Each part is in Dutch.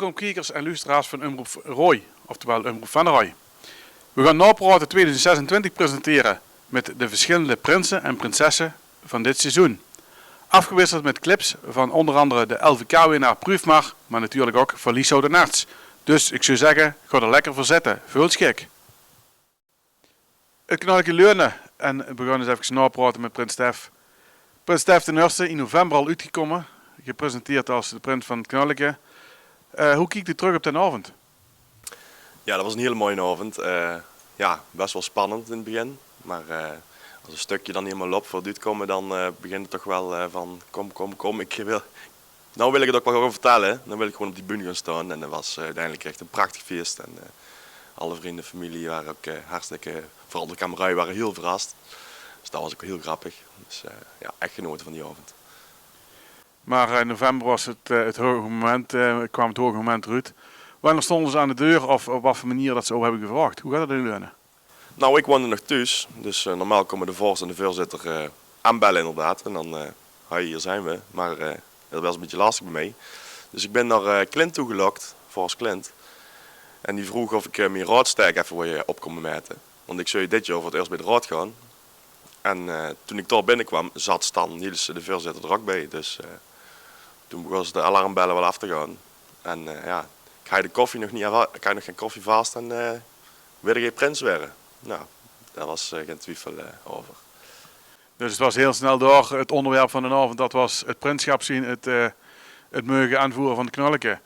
Welkom kijkers en luisteraars van Omroep Rooi, oftewel Omroep van Rooi. We gaan Napraten 2026 presenteren met de verschillende prinsen en prinsessen van dit seizoen. Afgewisseld met clips van onder andere de LVK-winnaar Prüfmar, maar natuurlijk ook van Liso de Narts. Dus ik zou zeggen, ga er lekker voor zitten. Veel schik. Het knalletje Leurne en we gaan eens even napraten met Prins Stef. Prins Stef ten eerste in november al uitgekomen, gepresenteerd als de prins van het knalletje. Hoe kijkt u terug op den avond? Ja, dat was een hele mooie avond. Ja, best wel spannend in het begin. Maar als een stukje dan helemaal op voor het uitkomen, dan begint het toch wel van kom. Nou wil ik het ook wel gewoon vertellen. Dan wil ik gewoon op die bühne gaan staan. En dat was uiteindelijk echt een prachtig feest. En alle vrienden en familie waren ook hartstikke, vooral de kamerui waren heel verrast. Dus dat was ook heel grappig. Dus ja, echt genoten van die avond. Maar in november was het hoge moment, kwam het hoge moment eruit. Wanneer stonden ze aan de deur of op wat voor manier dat ze hebben gevraagd? Hoe gaat dat in Leurne? Nou, ik woonde nog thuis. Dus normaal komen de voorzitter en de voorzitter aanbellen inderdaad. En dan, hoi, hier zijn we. Maar dat was een beetje lastig bij mij. Dus ik ben naar Clint toegelokt, Force Clint. En die vroeg of ik mijn raadsterk even voor je op kon meten. Want ik zou je dit jaar voor het eerst bij de raad gaan. En toen ik daar binnenkwam, zat Stan Niels, de voorzitter, er ook bij. Dus toen was de alarmbellen wel af te gaan. En ja, ik ga nog geen koffie vast en wil je geen prins worden. Nou, daar was geen twijfel over. Dus het was heel snel door. Het onderwerp van de avond, dat was het prinschap zien, het mogen aanvoeren van het knalletje.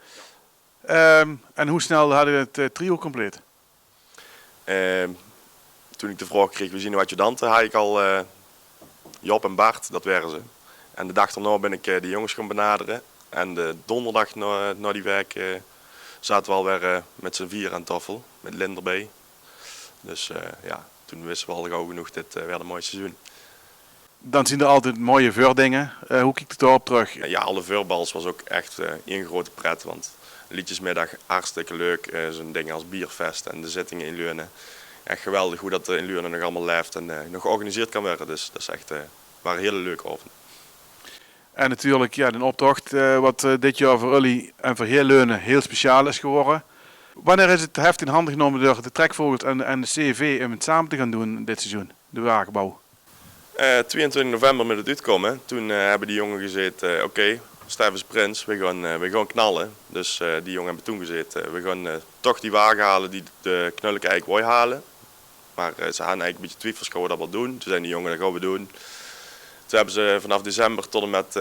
En hoe snel hadden we het trio compleet? Toen ik de vraag kreeg, we zien een adjudanten, had ik al Job en Bart, dat waren ze. En de dag daarna ben ik de jongens gaan benaderen. En de donderdag na die week zaten we alweer met z'n vier aan tafel, met Lin erbij. Dus ja, toen wisten we al gauw genoeg, dit werd een mooi seizoen. Dan zien er altijd mooie voordingen. Hoe kijkt het erop terug? Ja, alle voorbals was ook echt één grote pret, want liedjesmiddag hartstikke leuk. Zo'n ding als bierfest en de zittingen in Leurne. Echt geweldig hoe dat in Leurne nog allemaal leeft en nog georganiseerd kan worden. Dus dat is echt, waren hele leuke avonden. En natuurlijk ja, de optocht wat dit jaar voor jullie en voor heel Leurne heel speciaal is geworden. Wanneer is het heft in handen genomen door de trekvogels en de CV om het samen te gaan doen dit seizoen, de wagenbouw? 22 november met het uitkomen, toen hebben die jongen gezeten, oké, Stef is prins, we gaan knallen. Dus die jongen hebben toen gezeten, we gaan toch die wagen halen die de knullijke eigenlijk wou halen. Maar ze hadden eigenlijk een beetje twijfels, gaan we dat wel doen? Toen zijn die jongen, dat gaan we doen. Toen hebben ze vanaf december tot en met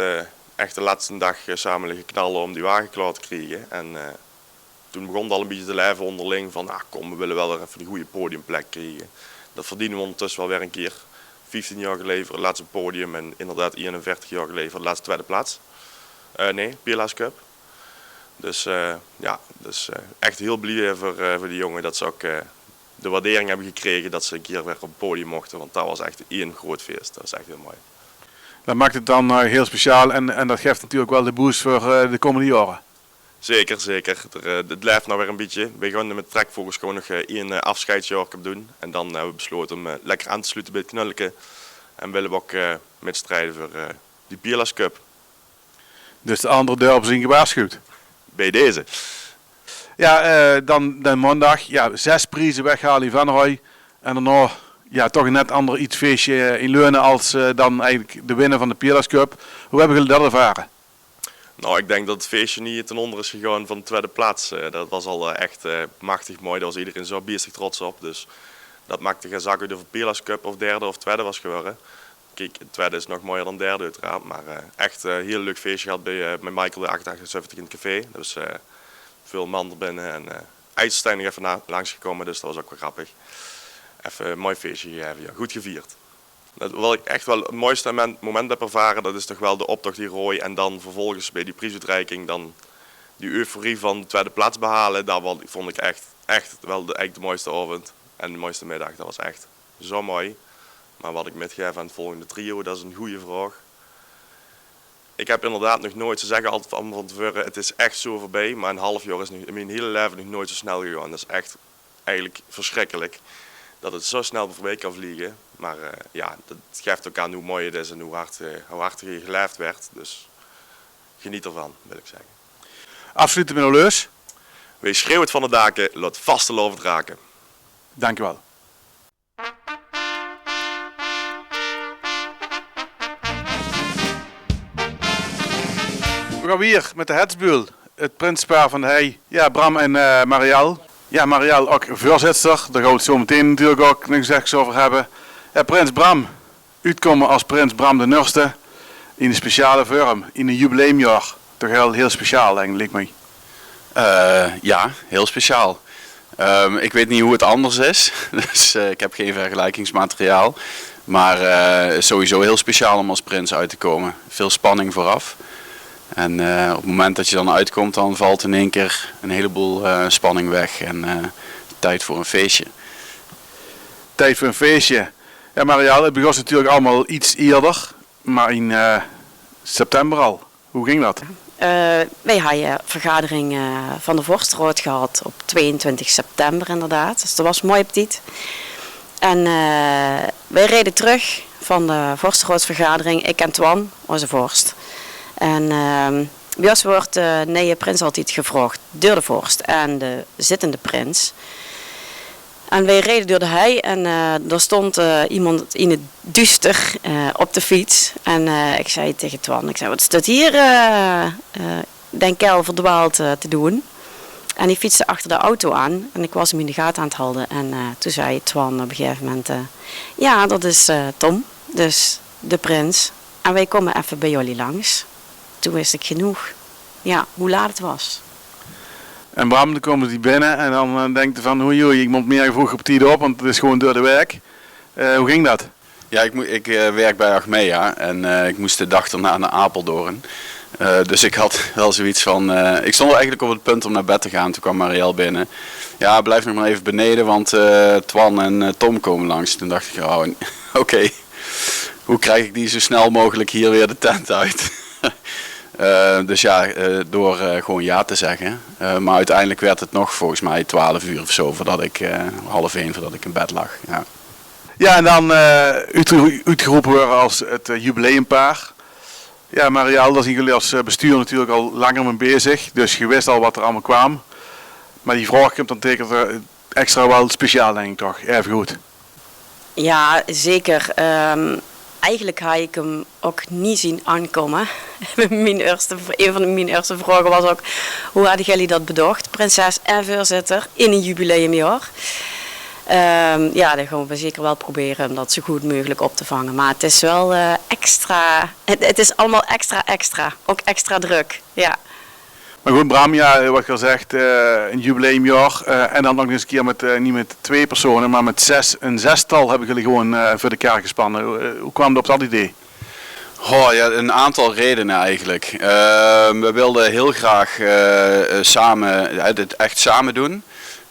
echt de laatste dag samen liggen knallen om die wagen klaar te krijgen. En toen begon het al een beetje te leven onderling van, kom, we willen wel weer even een goede podiumplek krijgen. Dat verdienen we ondertussen wel weer een keer. 15 jaar geleden voor het laatste podium en inderdaad 41 jaar geleden voor de laatste tweede plaats. Piela's Cup. Dus ja, dus echt heel blij voor die jongen dat ze ook de waardering hebben gekregen dat ze een keer weer op het podium mochten. Want dat was echt één groot feest. Dat was echt heel mooi. Dat maakt het dan heel speciaal en dat geeft natuurlijk wel de boost voor de komende jaren. Zeker, zeker. Het blijft nou weer een beetje. We gaan met trekvogels gewoon nog één afscheidsjaar doen. En dan hebben we besloten om lekker aan te sluiten bij het knullijke. En willen we ook met strijden voor die Piela's Cup. Dus de andere dorpen zijn gewaarschuwd. Bij deze. Ja, dan maandag. Ja, 6 prijzen weghalen van Roy. En daarna ja, toch een net ander iets feestje in Leurne als dan eigenlijk de winnaar van de Piela's Cup. Hoe hebben jullie dat ervaren? Nou, ik denk dat het feestje niet ten onder is gegaan van de tweede plaats. Dat was al echt machtig mooi. Daar was iedereen zo beestig trots op. Dus dat maakte geen zak uit of de Piela's Cup of derde of tweede was geworden. Kijk, het tweede is nog mooier dan derde uiteraard. Maar echt een heel leuk feestje gehad bij Michael de 878 in het café. Dus veel man er binnen en IJsselstein nog even langsgekomen. Dus dat was ook wel grappig. Even een mooi feestje gegeven, ja. Goed gevierd. Wat ik echt wel het mooiste moment heb ervaren, dat is toch wel de optocht die Rooi en dan vervolgens bij die prijsuitreiking dan die euforie van de tweede plaats behalen. Dat vond ik echt wel de mooiste avond en de mooiste middag. Dat was echt zo mooi. Maar wat ik metgeef aan het volgende trio, dat is een goede vraag. Ik heb inderdaad nog nooit, ze zeggen altijd van tevoren, het is echt zo voorbij, maar een half jaar is in mijn hele leven nog nooit zo snel gegaan. Dat is echt eigenlijk verschrikkelijk. Dat het zo snel voorbij kan vliegen. Maar ja, dat geeft ook aan hoe mooi het is en hoe hard geleefd werd. Dus geniet ervan, wil ik zeggen. Afsluiten met een leus. Wees schreeuwend van de daken, laat vaste lovend raken. Dankjewel. We gaan weer met de Hetsbuul. Het prinspaar van de Hei. Ja, Bram en Marielle. Ja, Marielle ook voorzitter. Daar gaan we het zo meteen natuurlijk ook nog eens over hebben. Ja, Prins Bram. Uitkomen als Prins Bram de Nurste. In een speciale vorm. In een jubileumjaar. Toch heel speciaal, denk ik, lijkt mij. Ja, heel speciaal. Ik weet niet hoe het anders is. Dus ik heb geen vergelijkingsmateriaal. Maar sowieso heel speciaal om als prins uit te komen. Veel spanning vooraf. En op het moment dat je dan uitkomt, dan valt in één keer een heleboel spanning weg. En tijd voor een feestje. Tijd voor een feestje. Ja, Marielle, het begon natuurlijk allemaal iets eerder. Maar in september al. Hoe ging dat? Wij hadden een vergadering van de Vorstenraad gehad op 22 september inderdaad. Dus dat was mooi op dit. En wij reden terug van de Vorstenraadsvergadering, ik en Twan, onze vorst. En bij ons wordt de nieuwe prins altijd gevraagd door de vorst en de zittende prins. En wij reden door de hei en er stond iemand in het duister op de fiets. En ik zei tegen Twan, wat staat hier, denk ik, verdwaald te doen? En die fietste achter de auto aan en ik was hem in de gaten aan het houden. En toen zei Twan op een gegeven moment, ja, dat is Tom, dus de prins. En wij komen even bij jullie langs. Toen wist ik genoeg, ja, hoe laat het was. En Bram, dan komen die binnen en dan denkt hij van, oei, ik moet meer vroeg op tijd op, want het is gewoon door de werk. Hoe ging dat? Ja, ik werk bij Achmea en ik moest de dag erna naar Apeldoorn. Dus ik had wel zoiets van, ik stond eigenlijk op het punt om naar bed te gaan. Toen kwam Marielle binnen. Ja, blijf nog maar even beneden, want Twan en Tom komen langs. Toen dacht ik, oh, oké. Hoe krijg ik die zo snel mogelijk hier weer de tent uit? Dus ja, door gewoon ja te zeggen. Maar uiteindelijk werd het nog volgens mij 12 uur of zo, voordat ik 12:30 voordat ik in bed lag. Ja, ja en dan uitgeroepen worden als het jubileumpaar. Ja, Marielle, daar zijn jullie als bestuur natuurlijk al langer mee bezig. Dus je wist al wat er allemaal kwam. Maar die vraag komt dan tegen extra wel speciaal, denk ik toch? Even goed. Ja, zeker. Eigenlijk had ik hem ook niet zien aankomen. Een van mijn eerste vragen was ook, hoe hadden jullie dat bedacht? Prinses en voorzitter in een jubileumjaar. Ja, dan gaan we zeker wel proberen om dat zo goed mogelijk op te vangen. Maar het is wel extra, het is allemaal extra. Ook extra druk, ja. Maar goed, Bram, ja, wat je al zegt, een jubileumjaar. En dan nog eens een keer niet met 2 personen, maar met een zestal hebben jullie gewoon voor de kaart gespannen. Hoe kwam dat op dat idee? Oh, ja, een aantal redenen eigenlijk. We wilden heel graag het echt samen doen.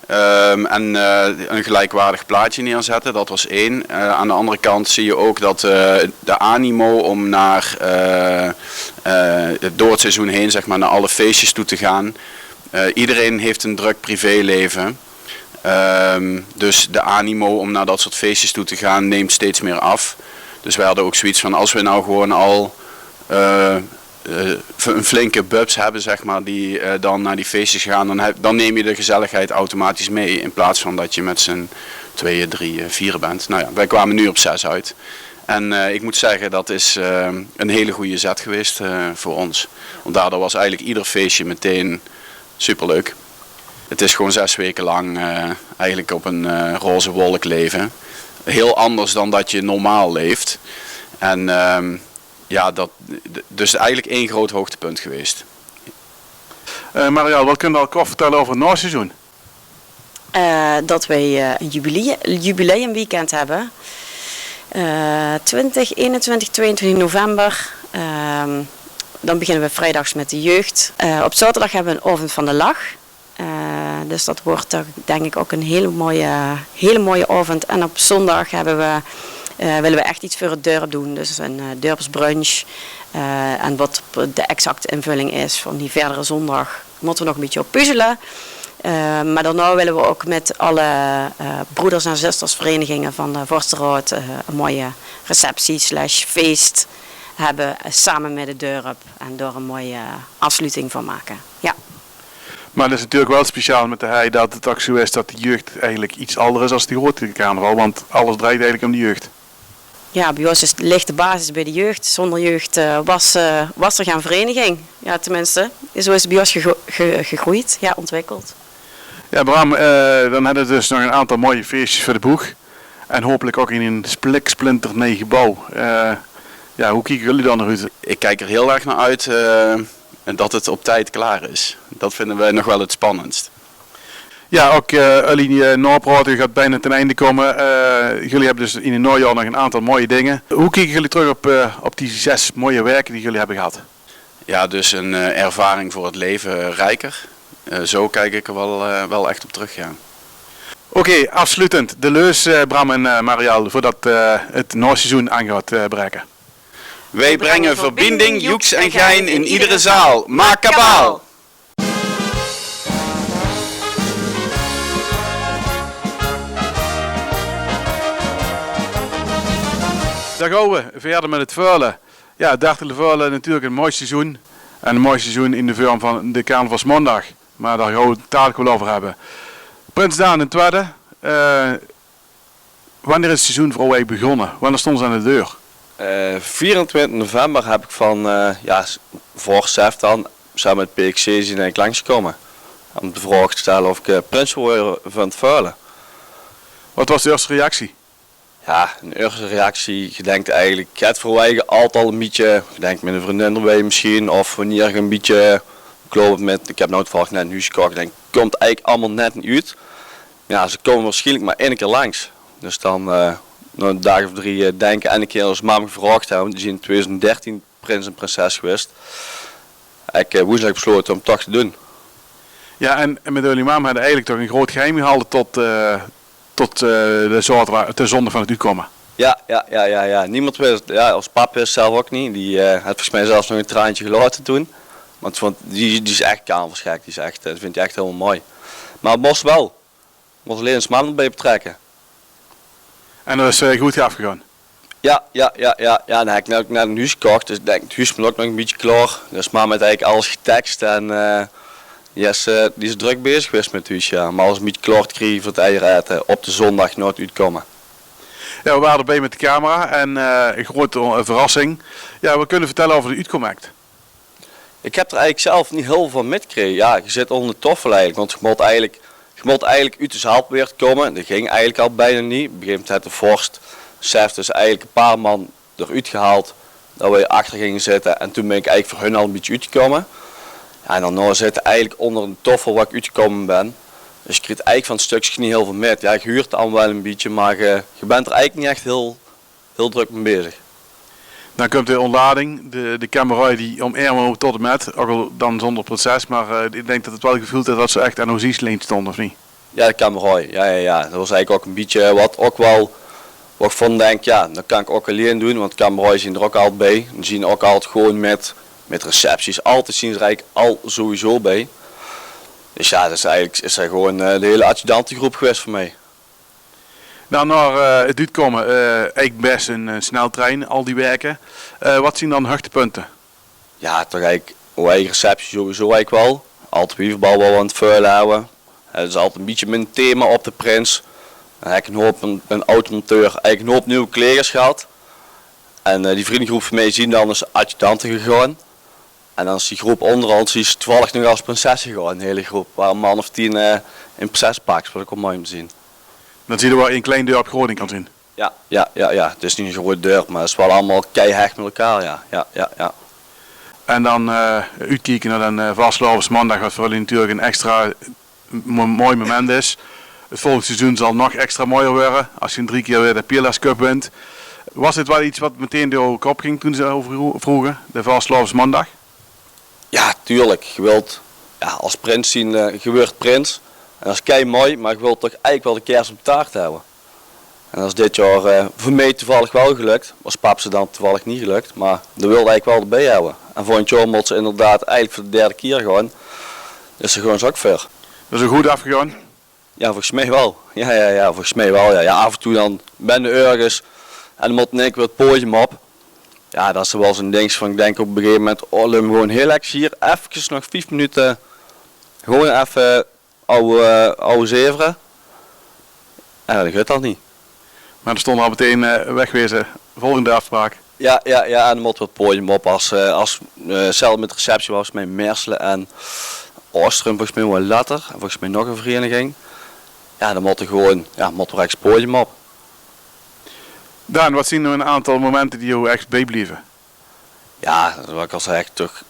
En een gelijkwaardig plaatje neerzetten, dat was 1. Aan de andere kant zie je ook dat de animo om door het seizoen heen, zeg maar, naar alle feestjes toe te gaan. Iedereen heeft een druk privéleven. Dus de animo om naar dat soort feestjes toe te gaan neemt steeds meer af. Dus wij hadden ook zoiets van, als we nou gewoon al een flinke bubs hebben, zeg maar, die dan naar die feestjes gaan, dan neem je de gezelligheid automatisch mee. In plaats van dat je met z'n 2, 3, 4 bent. Nou ja, wij kwamen nu op 6 uit. En ik moet zeggen, dat is een hele goede zet geweest voor ons. Want daardoor was eigenlijk ieder feestje meteen superleuk. Het is gewoon 6 weken lang eigenlijk op een roze wolk leven. Heel anders dan dat je normaal leeft. En ja, dus eigenlijk 1 groot hoogtepunt geweest. Marielle, wat kun je al kort vertellen over het naseizoen? Dat wij een jubileumweekend hebben. 20, 21, 22 november. Dan beginnen we vrijdags met de jeugd. Op zaterdag hebben we een avond van de lach. Dus dat wordt denk ik ook een hele mooie avond. En op zondag willen we echt iets voor het dorp doen. Dus een dorpsbrunch. En wat de exacte invulling is van die verdere zondag, moeten we nog een beetje op puzzelen. Maar daarna willen we ook met alle broeders- en zustersverenigingen van de Vorstenraad een mooie receptie/feest hebben samen met het dorp. En daar een mooie afsluiting van maken. Ja. Maar het is natuurlijk wel speciaal met de hei dat het ook zo is dat de jeugd eigenlijk iets anders is als die grote carnaval. Want alles draait eigenlijk om de jeugd. Ja, bij ons ligt de basis bij de jeugd. Zonder jeugd was er geen vereniging. Ja, tenminste, zo is het bij ons gegroeid, ja, ontwikkeld. Ja, Bram, dan hebben we dus nog een aantal mooie feestjes voor de boeg. En hopelijk ook in een splinter gebouw. Ja, hoe kijken jullie dan naar uit? Ik kijk er heel erg naar uit dat het op tijd klaar is. Dat vinden wij nog wel het spannendst. Ja, ook jullie Noorpraat gaat bijna ten einde komen. Jullie hebben dus in het najaar nog een aantal mooie dingen. Hoe kijken jullie terug op die 6 mooie werken die jullie hebben gehad? Ja, dus een ervaring voor het leven rijker. Zo kijk ik er wel echt op terug, ja. Oké, afsluitend. De leus, Bram en Marielle, voordat het noorseizoen aan gaat breken. Wij brengen verbinding, joeks en gein in iedere zaal. Maak kabaal! Daar gaan we verder met het vuilen. Ja, dartele vuilen natuurlijk een mooi seizoen. En een mooi seizoen in de vorm van de carnavalsmaandag. Maar daar gaan we het dadelijk wel over hebben. Prins Daan in tweede. Wanneer is het seizoen voor eigenlijk begonnen? Wanneer stond ze aan de deur? 24 november heb ik voor SEF dan samen met PXC zien eigenlijk langsgekomen. Om de vraag te stellen of ik prins wil worden van het vuilen. Wat was de eerste reactie? Ja, een eerste reactie, je denkt eigenlijk, het verwijgen altijd al een beetje, je denkt met een vriendin erbij misschien, of wanneer je een beetje, ik heb nou toevallig net een huis gekocht, ik denk, komt eigenlijk allemaal net niet uit. Ja, ze komen waarschijnlijk maar 1 keer langs. Dus dan, na een dag of 3 denken en een keer als mama gevraagd hebben, die is in 2013 prins en prinses geweest. Ik woensdag besloten om het toch te doen. Ja, en met jullie mam hadden eigenlijk toch een groot geheim gehouden tot de zondag van het uitkomen. Ja. Niemand wist, ja, als pap wist zelf ook niet. Die had volgens mij zelfs nog een traantje gelaten toen. Want die is echt carnavalsgek, dat vindt hij echt helemaal mooi. Maar het moest wel. Moest alleen zijn man erbij betrekken. En dat is goed afgegaan. Ja. Dan heb ik net een huis gekocht, dus ik denk, het huis moet ook nog een beetje klaar. Dus mama heeft eigenlijk alles getekst en die is druk bezig geweest met het huis, ja. Maar alles een beetje klaar te krijgen voor het eieren op de zondag nooit uitkomen. Ja, we waren erbij met de camera en een grote verrassing. Ja, we kunnen vertellen over de uitkomst. Ik heb er eigenlijk zelf niet heel veel van metgekregen. Ja, je zit onder de toffel eigenlijk, want je moet eigenlijk uit de zaal proberen te komen. Dat ging eigenlijk al bijna niet. Op een gegeven moment had de vorst, SEF, dus eigenlijk een paar man eruit gehaald. Dat we achter gingen zitten en toen ben ik eigenlijk voor hun al een beetje uitgekomen. Ja, en daarna zitten eigenlijk onder de toffel waar ik uitgekomen ben. Dus je krijgt eigenlijk van het stukje niet heel veel met. Ja, je huurt allemaal wel een beetje, maar je bent er eigenlijk niet echt heel druk mee bezig. Dan komt de ontlading, de camera die omarmen tot en met, ook al dan zonder proces, maar ik denk dat het wel gevoeld heeft dat ze echt aan OZ's-leen stonden, of niet? Ja, de camera, ja. Dat was eigenlijk ook een beetje wat ik van denk, ja, dat kan ik ook alleen doen, want camera zien er ook altijd bij. Die zien ook altijd gewoon met recepties, altijd zien ze er eigenlijk al sowieso bij. Dus ja, dat is er gewoon de hele adjudantengroep geweest voor mij. Nou, naar het uitkomen, eigenlijk best een sneltrein, al die werken. Wat zien dan de hoogtepunten? Ja, toch eigenlijk, eigen receptie sowieso eigenlijk wel. Altijd wieverbal wel aan het vuilen houden. Het is altijd een beetje mijn thema op de prins. Dan heb ik een automonteur, eigenlijk een hoop nieuwe collega's gehad. En die vriendengroep van mij zien dan als adjudanten gegaan. En dan is die groep onder ons, die is toevallig nog als prinses gegaan, een hele groep. Waar een man of 10 in prinsespak, dat was ook wel mooi om te zien. Dan zie je wel een klein deur op Groningen kan zien. Ja. Het is niet een grote deur, maar het is wel allemaal keihecht met elkaar, ja. En dan uitkijken naar een vastlopersmaandag, wat voor jullie natuurlijk een extra mooi moment is. Het volgende seizoen zal nog extra mooier worden, als je 3 keer weer de Pilas Cup wint. Was dit wel iets wat meteen door je kop ging toen ze over vroegen, de vastlopersmaandag? Ja, tuurlijk. Je wilt als prins zien, je wordt prins. En dat is kei mooi, maar je wilt toch eigenlijk wel de kers op de taart houden. En dat is dit jaar voor mij toevallig wel gelukt. Was papse dan toevallig niet gelukt, maar dat wilde eigenlijk wel erbij houden. En volgend jaar moet ze inderdaad eigenlijk voor de 3e keer gaan. Dus ze gewoon ook ver. Dat is een goed afgegaan? Ja, volgens mij wel. Ja, volgens mij wel. Ja, af en toe dan ben je ergens en dan moet ik weer het podium op. Ja, dat is wel zo'n ding van, ik denk op een gegeven moment, laten we gewoon heel lekker hier even nog 5 minuten Gewoon even oude zeveren. En dat gaat dat niet. Maar er stond al meteen wegwezen, volgende afspraak. Ja, en dan moet wat podium op als zelf met receptie was met Merselen en Oostrum, volgens mij wel later. En volgens mij nog een vereniging. Ja, dan moet er gewoon, moet er echt podium op. Daan, wat zien we een aantal momenten die jou echt bijblijven? Ja, wat ik al zei,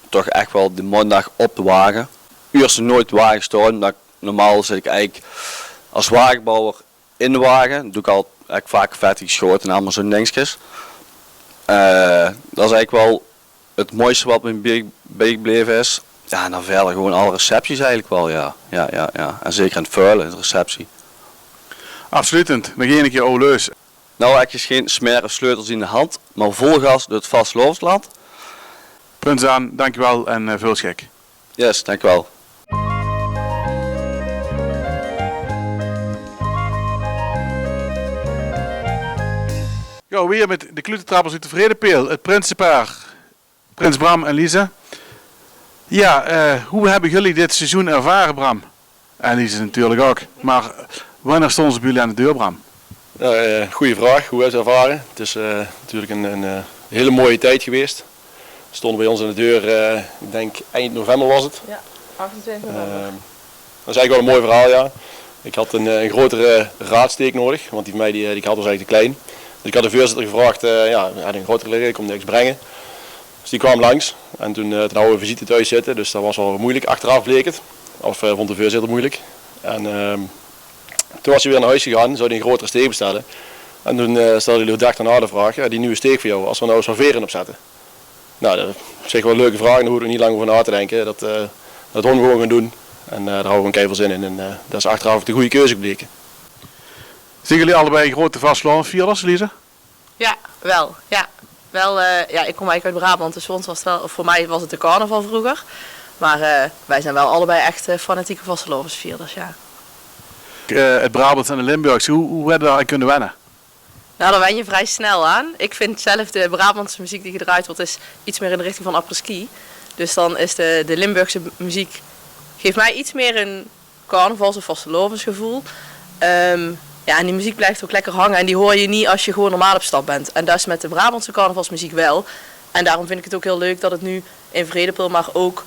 toch echt wel de maandag op de wagen. Eerst nooit de wagen staan. Normaal zit ik eigenlijk als wagenbouwer in de wagen. Dat doe ik al eigenlijk vaak vettig geschoten en allemaal zo'n dingetjes. Dat is eigenlijk wel het mooiste wat me bijgebleven is. Ja, en dan verder gewoon alle recepties eigenlijk wel, ja. En zeker in het vuilen, de receptie. Afsluitend, nog één keer Oleus. Nou heb je geen smeren sleutels in de hand, maar vol gas door het Vasteloofsland. Prins Daan, dankjewel en veel schik. Yes, dankjewel. Ja, weer met de klutentrappers uit de Vredepeel, het Prinsenpaar, Prins Bram en Lise. Ja, hoe hebben jullie dit seizoen ervaren, Bram? En Lise natuurlijk ook. Maar wanneer stonden ze bij jullie aan de deur, Bram? Goeie vraag, hoe hebben ze ervaren? Het is natuurlijk een hele mooie tijd geweest. Ze stonden bij ons aan de deur, ik denk eind november was het. Ja, 28 november. Dat is eigenlijk wel een mooi verhaal, ja. Ik had een grotere raadsteek nodig, want die van mij die ik had was eigenlijk te klein. Dus ik had de voorzitter gevraagd, hij had een grotere liggen, ik kon niks brengen. Dus die kwam langs en toen hadden we visite thuis zitten, dus dat was wel moeilijk. Achteraf bleek het, of vond de voorzitter moeilijk. En toen was hij weer naar huis gegaan, zou hij een grotere steek bestellen. En toen stelde hij de dag daarna de vraag, die nieuwe steek voor jou, als we nou serveren opzetten. Nou, dat is op zich wel een leuke vraag, daar hoeven we niet lang over na te denken. Dat honden we gewoon gaan doen en daar houden we een keihard zin in. En dat is achteraf de goede keuze gebleken. Zijn jullie allebei grote vastlandvierders, Lise? Ja, wel. Ja. Ik kom eigenlijk uit Brabant, dus voor ons was het wel, voor mij was het de carnaval vroeger. Maar wij zijn wel allebei echt fanatieke vastelovensvierders, ja. Het Brabants en de Limburgs, hoe hebben we daar aan kunnen wennen? Nou, daar wen je vrij snel aan. Ik vind zelf de Brabantse muziek die gedraaid wordt, is iets meer in de richting van apres-ski. Dus dan is de Limburgse muziek, geeft mij iets meer een carnavals- of vastelovensgevoel. En die muziek blijft ook lekker hangen en die hoor je niet als je gewoon normaal op stap bent. En dat is met de Brabantse carnavalsmuziek wel. En daarom vind ik het ook heel leuk dat het nu in Vredepeel, maar ook,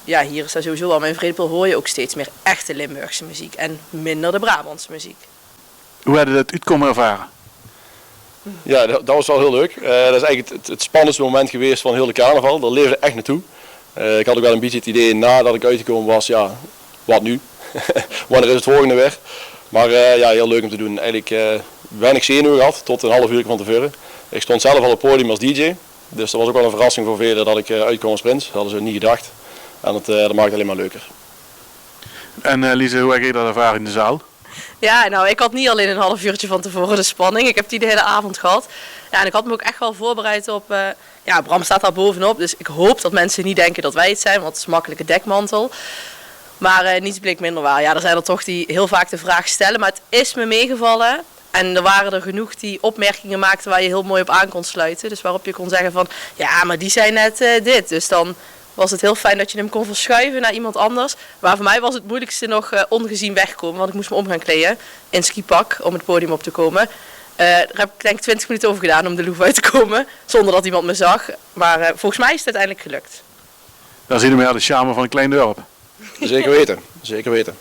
hier is dat sowieso al, maar in Vredepeel hoor je ook steeds meer echte Limburgse muziek en minder de Brabantse muziek. Hoe hebben we het uitkomen ervaren? Ja, dat was wel heel leuk. Dat is eigenlijk het spannendste moment geweest van heel de carnaval. Daar leefde echt naartoe. Ik had ook wel een beetje het idee nadat ik uitgekomen was, wat nu? Wanneer is het volgende weer? Maar heel leuk om te doen. Eigenlijk weinig zenuwen gehad, tot een half uur van tevoren. Ik stond zelf al op het podium als DJ. Dus dat was ook wel een verrassing voor velen dat ik uitkwam als prins. Dat hadden ze niet gedacht. En dat maakt het alleen maar leuker. En Lise, hoe heb je dat ervaren in de zaal? Ja, nou, ik had niet alleen een half uurtje van tevoren de spanning. Ik heb die de hele avond gehad. Ja, en ik had me ook echt wel voorbereid op... Bram staat daar bovenop, dus ik hoop dat mensen niet denken dat wij het zijn, want het is een makkelijke dekmantel. Maar niets bleek minder waar. Ja, er zijn er toch die heel vaak de vraag stellen, maar het is me meegevallen. En er waren er genoeg die opmerkingen maakten waar je heel mooi op aan kon sluiten. Dus waarop je kon zeggen van, ja, maar die zei net dit. Dus dan was het heel fijn dat je hem kon verschuiven naar iemand anders. Maar voor mij was het moeilijkste nog ongezien wegkomen, want ik moest me om gaan kleden in skipak om het podium op te komen. Daar heb ik denk ik 20 minuten over gedaan om de loef uit te komen, zonder dat iemand me zag. Maar volgens mij is het uiteindelijk gelukt. Dan zien we maar de charme van een klein dorp. Zeker weten, zeker weten.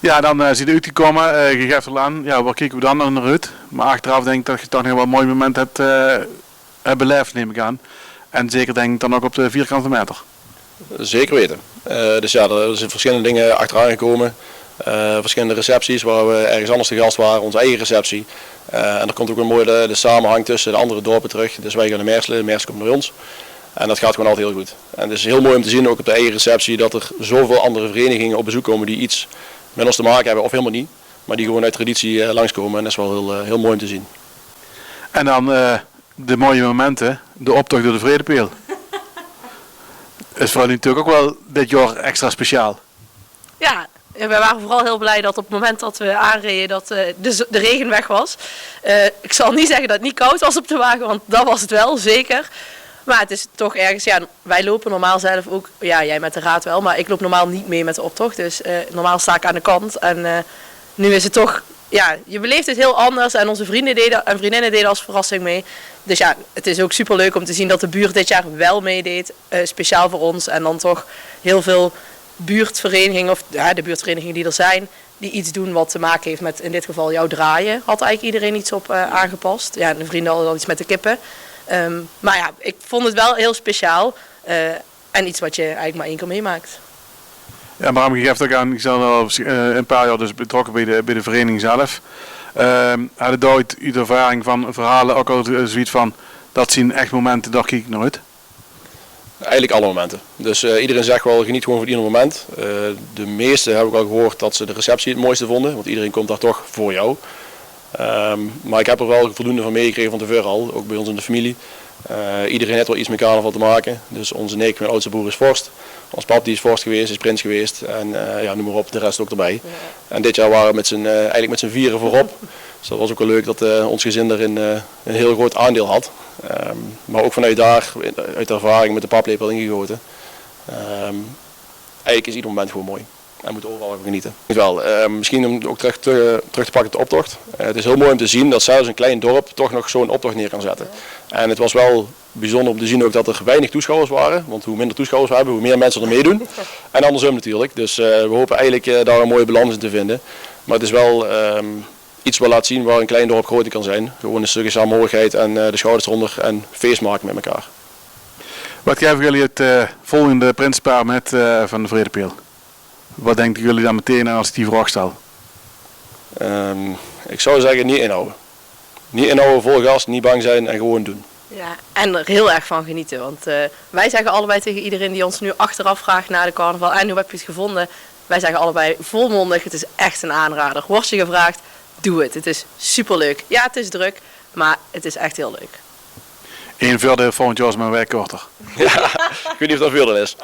Ja, dan zie je uitgekomen, je geeft er aan, waar kijken we dan naar uit? Maar achteraf denk ik dat je toch nog wel een mooi moment hebt beleefd, neem ik aan. En zeker denk ik dan ook op de vierkante meter. Zeker weten. Dus ja, er zijn verschillende dingen achteraan gekomen. Verschillende recepties waar we ergens anders te gast waren, onze eigen receptie. En er komt ook een mooi de samenhang tussen de andere dorpen terug. Dus wij gaan naar Merselen, Merselen komt naar ons. En dat gaat gewoon altijd heel goed. En het is heel mooi om te zien, ook op de eigen receptie, dat er zoveel andere verenigingen op bezoek komen die iets met ons te maken hebben, of helemaal niet. Maar die gewoon uit traditie langskomen en dat is wel heel mooi om te zien. En dan de mooie momenten, de optocht door de Vredepeel. Is voor jullie natuurlijk ook wel dit jaar extra speciaal. Ja, wij waren vooral heel blij dat op het moment dat we aanreden dat de regen weg was. Ik zal niet zeggen dat het niet koud was op de wagen, want dat was het wel, zeker. Maar het is toch ergens, ja, wij lopen normaal zelf ook, ja, jij met de raad wel, maar ik loop normaal niet mee met de optocht. Dus normaal sta ik aan de kant. En nu is het toch, ja, je beleeft het heel anders. En onze vrienden en vriendinnen deden als verrassing mee. Dus ja, het is ook super leuk om te zien dat de buurt dit jaar wel meedeed. Speciaal voor ons. En dan toch heel veel buurtverenigingen, of ja, de buurtverenigingen die er zijn, die iets doen wat te maken heeft met, in dit geval, jouw draaien. Had eigenlijk iedereen iets op aangepast. Ja, de vrienden hadden dan iets met de kippen. Maar ja, ik vond het wel heel speciaal. En iets wat je eigenlijk maar 1 keer meemaakt. Ja, Bram, je geeft ook aan, ik ben al een paar jaar dus betrokken bij de vereniging zelf. Had je ooit uw ervaring van verhalen ook al zoiets van, dat zien echt momenten, daar kijk ik nooit? Eigenlijk alle momenten. Dus iedereen zegt wel, geniet gewoon van ieder moment. De meeste heb ik al gehoord dat ze de receptie het mooiste vonden, want iedereen komt daar toch voor jou. Maar ik heb er wel voldoende van meegekregen van tevoren al, ook bij ons in de familie. Iedereen heeft wel iets met carnaval te maken. Dus onze neef, mijn oudste broer, is vorst. Ons pap die is vorst geweest, is prins geweest. En ja, noem maar op, de rest ook erbij. Ja. En dit jaar waren we eigenlijk met z'n vieren voorop. Dus dat was ook wel leuk dat ons gezin erin een heel groot aandeel had. Maar ook vanuit daar, uit de ervaring met de paplepel ingegoten. Eigenlijk is ieder moment gewoon mooi. En moet overal even genieten. Wel, misschien om ook terug te pakken op de optocht. Het is heel mooi om te zien dat zelfs een klein dorp toch nog zo'n optocht neer kan zetten. En het was wel bijzonder om te zien ook dat er weinig toeschouwers waren. Want hoe minder toeschouwers we hebben, hoe meer mensen er meedoen. En andersom natuurlijk. Dus we hopen eigenlijk daar een mooie balans in te vinden. Maar het is wel iets wat laat zien waar een klein dorp groter kan zijn. Gewoon een stukje samenhorigheid en de schouders eronder en feest maken met elkaar. Wat geven jullie het volgende prinspaar met van de Vredepeel? Wat denken jullie dan meteen aan als ik die vraag stel? Ik zou zeggen niet inhouden. Niet inhouden, vol gas, niet bang zijn en gewoon doen. Ja, en er heel erg van genieten. Want wij zeggen allebei tegen iedereen die ons nu achteraf vraagt naar de carnaval en hoe heb je het gevonden? Wij zeggen allebei volmondig, het is echt een aanrader. Word je gevraagd, doe het. Het is superleuk. Ja, het is druk, maar het is echt heel leuk. 1/4 volgend jaar is mijn werk korter. Ja, ik weet niet of dat veel is.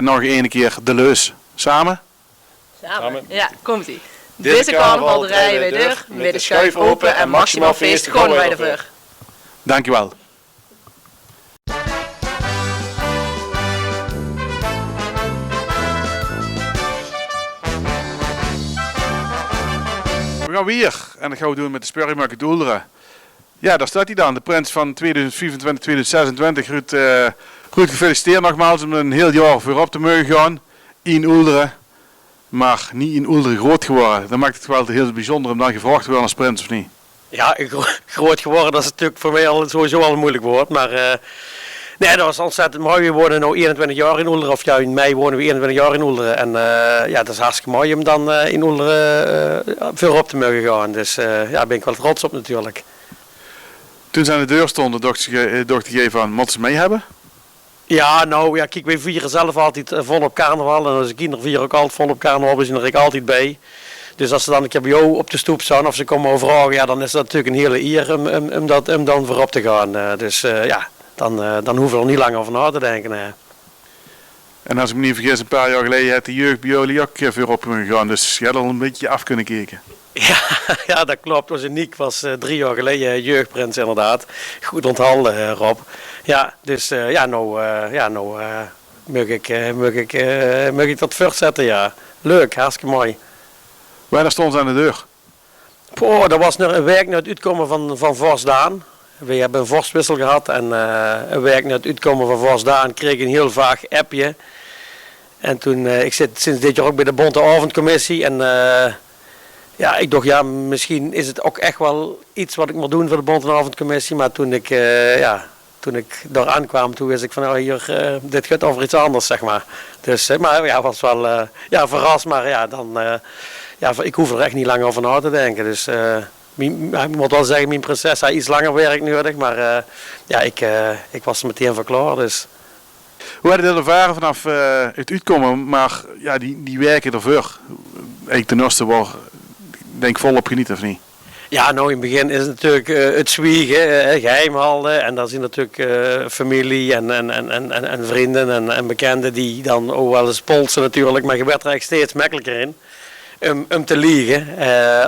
Nog 1 keer de leus. Samen? Samen. Ja, komt-ie. Deze carnaval draaien wij deur, met de schuif open en maximaal feest gewoon bij de veur. Dankjewel. We gaan weer, en dat gaan we doen met de Sperrymarkt Oelderen. Ja, daar staat hij dan, de prins van 2024-2026. Ruud, gefeliciteerd nogmaals om een heel jaar voorop te mogen gaan in Oelderen. Maar niet in Oelderen groot geworden. Dat maakt het wel heel bijzonder om dan gevraagd te worden als prins, of niet? Ja, groot geworden, dat is natuurlijk voor mij sowieso al een moeilijk woord. Maar nee, dat was ontzettend mooi. We wonen nu 21 jaar in Oelderen, of ja, in mei wonen we 21 jaar in Oelderen. En ja, dat is hartstikke mooi om dan in Oelderen voorop te mogen gaan. Dus ja, daar ben ik wel trots op natuurlijk. Toen ze aan de deur stonden, dacht je van, moeten ze mee hebben? Ja, nou, ja, kijk, wij vieren zelf altijd vol op carnaval. En als de kinderen vieren ook altijd vol op carnaval, we zijn er altijd bij. Dus als ze dan een keer bij jou op de stoep staan of ze komen overvragen, ja, dan is dat natuurlijk een hele eer om dan voorop te gaan. Dus ja, dan hoeven we er niet lang over na te denken. En als ik me niet vergis, een paar jaar geleden had de jeugd bij jullie ook voorop gegaan. Dus je had al een beetje af kunnen kijken. Ja, dat klopt. Was Niek was 3 jaar geleden jeugdprins inderdaad. Goed onthouden, Rob. Ja, dus nou mag ik dat voortzetten, ja. Leuk, hartstikke mooi. Waar stond ze aan de deur? Oh, dat was een week na het uitkomen van Vosdaan. We hebben een vorstwissel gehad en een week na het uitkomen van Vosdaan kreeg ik een heel vaag appje. En toen, ik zit sinds dit jaar ook bij de Bonte Avondcommissie en ja, ik dacht, ja, misschien is het ook echt wel iets wat ik moet doen voor de Bonte Avondcommissie. Maar toen ik daar aankwam, toen wist ik van, hier, dit gaat over iets anders, zeg maar. Dus, maar ja, was wel verrast, maar ja, dan, ik hoef er echt niet lang over na te denken. Dus ik moet wel zeggen, mijn prinses had iets langer werk nodig, maar ja, ik was er meteen verklaard. Dus. Hoe had je dat ervaren vanaf het uitkomen, maar ja, die werken ervoor? Ik ten eerste wel, denk volop genieten, of niet? Ja, nou in het begin is het natuurlijk het zwiegen, geheim houden. En dan zijn natuurlijk familie en vrienden en bekenden die dan ook wel eens polsen natuurlijk. Maar je werd er eigenlijk steeds makkelijker in. om te liegen.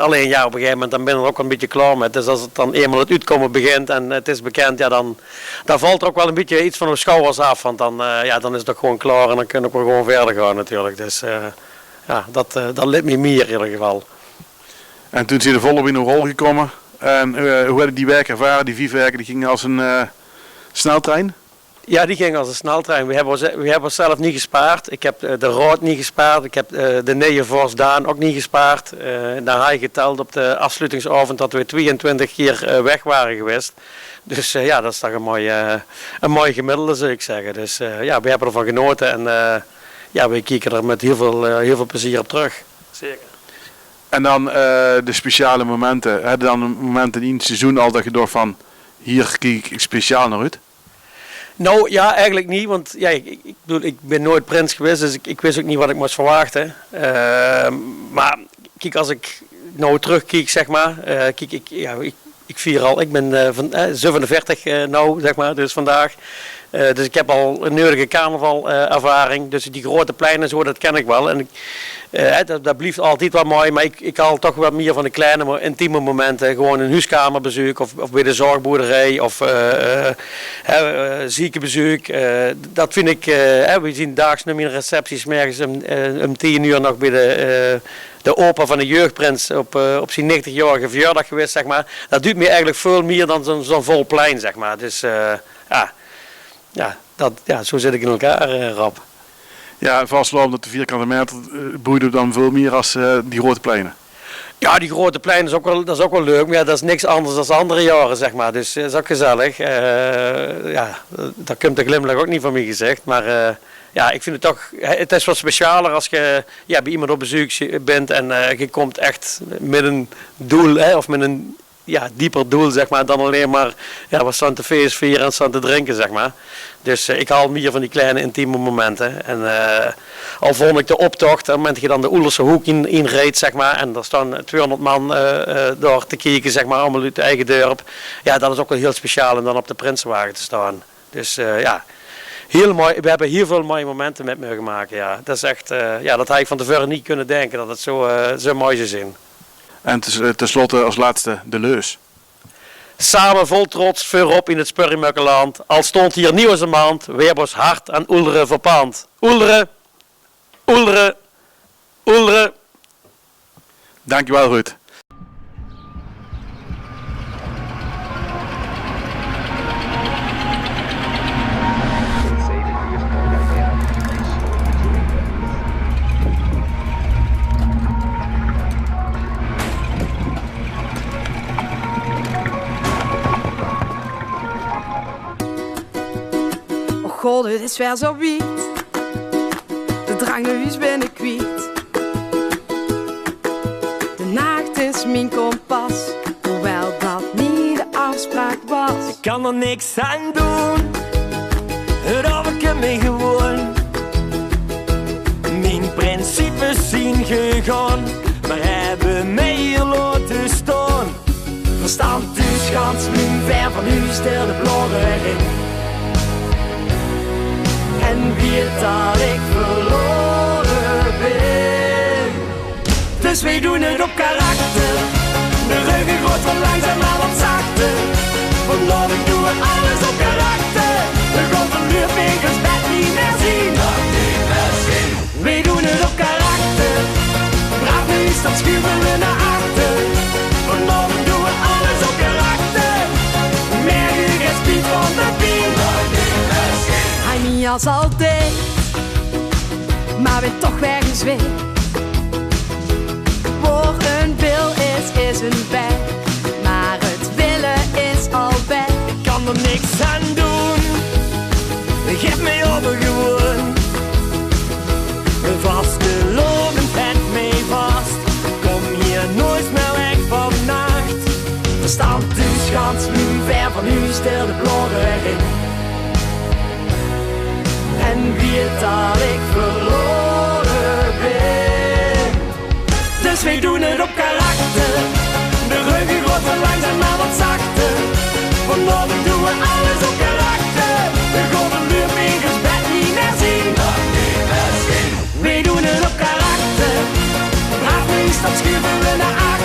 Alleen ja, op een gegeven moment dan ben je er ook wel een beetje klaar met. Dus als het dan eenmaal het uitkomen begint en het is bekend, ja, dan valt er ook wel een beetje iets van de schouders af. Want dan, dan is het ook gewoon klaar en dan kunnen we gewoon verder gaan natuurlijk. Dus dat liet me meer in ieder geval. En toen zijn de volop in een rol gekomen. En hoe hadden die werken ervaren? Die 4 werken die gingen als een sneltrein? Ja, die ging als een sneltrein. We hebben onszelf niet gespaard. Ik heb de Rood niet gespaard. Ik heb de Nijenvorsdaan ook niet gespaard. Daar had je geteld op de afsluitingsavond dat we 22 keer weg waren geweest. Dus dat is toch een mooi gemiddelde, zou ik zeggen. Dus we hebben ervan genoten en we kijken er met heel veel plezier op terug. Zeker. En dan de speciale momenten. Heb je dan momenten in het seizoen al dat je door van hier kijk ik speciaal naar uit? Nou ja, eigenlijk niet, want ja, ik ben nooit prins geweest, dus ik wist ook niet wat ik moest verwachten. Maar kijk, als ik nou terugkijk, zeg maar, ik vier al, ik ben van 47 nou, zeg maar, dus vandaag. Dus ik heb al een nodige carnavalervaring, dus die grote pleinen zo, dat ken ik wel. En dat blijft altijd wel mooi, maar ik haal toch wat meer van de kleine, maar intieme momenten. Gewoon een huiskamerbezoek of bij de zorgboerderij of ziekenbezoek. Dat vind ik, we zien daags nog in recepties, mergens om 10 uur nog bij de opa van de jeugdprins op zijn 90-jarige verjaardag geweest, zeg maar. Dat doet me eigenlijk veel meer dan zo'n vol plein, zeg maar. Dus zo zit ik in elkaar, Rob. Ja, vastlopen dat de vierkante meter boeide dan veel meer als die grote pleinen. Ja, die grote pleinen dat is ook wel leuk, maar ja, dat is niks anders dan andere jaren, zeg maar. Dus dat is ook gezellig. Daar komt de glimlach ook niet van mij gezegd, maar ik vind het toch, het is wat specialer als je bij iemand op bezoek bent en je komt echt met een doel, of met een dieper doel, zeg maar, dan alleen maar wat staan te feest vieren en staan te drinken, zeg maar. Dus ik haal meer van die kleine intieme momenten. En al vond ik de optocht, op het moment dat je dan de Oelerse hoek in reed, zeg maar, en er staan 200 man door te kijken, zeg maar, allemaal uit de eigen dorp. Ja, dat is ook wel heel speciaal om dan op de Prinsenwagen te staan. Dus heel mooi. We hebben heel veel mooie momenten met me gemaakt. Ja. Dat is echt, dat had ik van tevoren niet kunnen denken dat het zo mooi zou zijn. En tenslotte als laatste de leus. Samen vol trots voorop in het Spurrimukkenland. Al stond hier nieuw als een maand, Weerbos hart aan Oelderen verpand. Oelderen, Oelderen, Oelderen. Dankjewel, Ruud. God, het is weer zo wiet. De drang naar huis ben ik kwijt. De nacht is mijn kompas, hoewel dat niet de afspraak was. Ik kan er niks aan doen, het overkomt me gewoon. Mijn principes zijn gegaan, maar hebben mij hier laten staan. Verstand dus gans nu ver van u, stel de bloren in. En weet dat ik verloren ben. Dus wij doen het op karakter. De ruggen wordt van langzaam maar wat zachter. Vanavond doen we alles op karakter. De grond van luurvinkers bed niet meer zien. Wij doen het op karakter. Braaf nu staat schuiven we naar achter. Vanavond doen we alles op karakter. Meer geen spiet van de pien. Niet als altijd, maar ben toch weer gezweet. Voor een wil is een bij, maar het willen is al bij. Ik kan er niks aan doen, geef mij over gewoon. Een vaste lopen bent mee vast, kom hier nooit meer weg vannacht. Verstand dus gans nu ver van u, stel de bloren in. En weet dat ik verloren ben. Dus wij doen het op karakter. De ruggen wordt van langzaam maar wat zachter. Vanavond doen we alles op karakter. De golven luurvinkers bed niet meer zien. Wij doen het op karakter. Braaf nu links, dat schuiven we naar achter.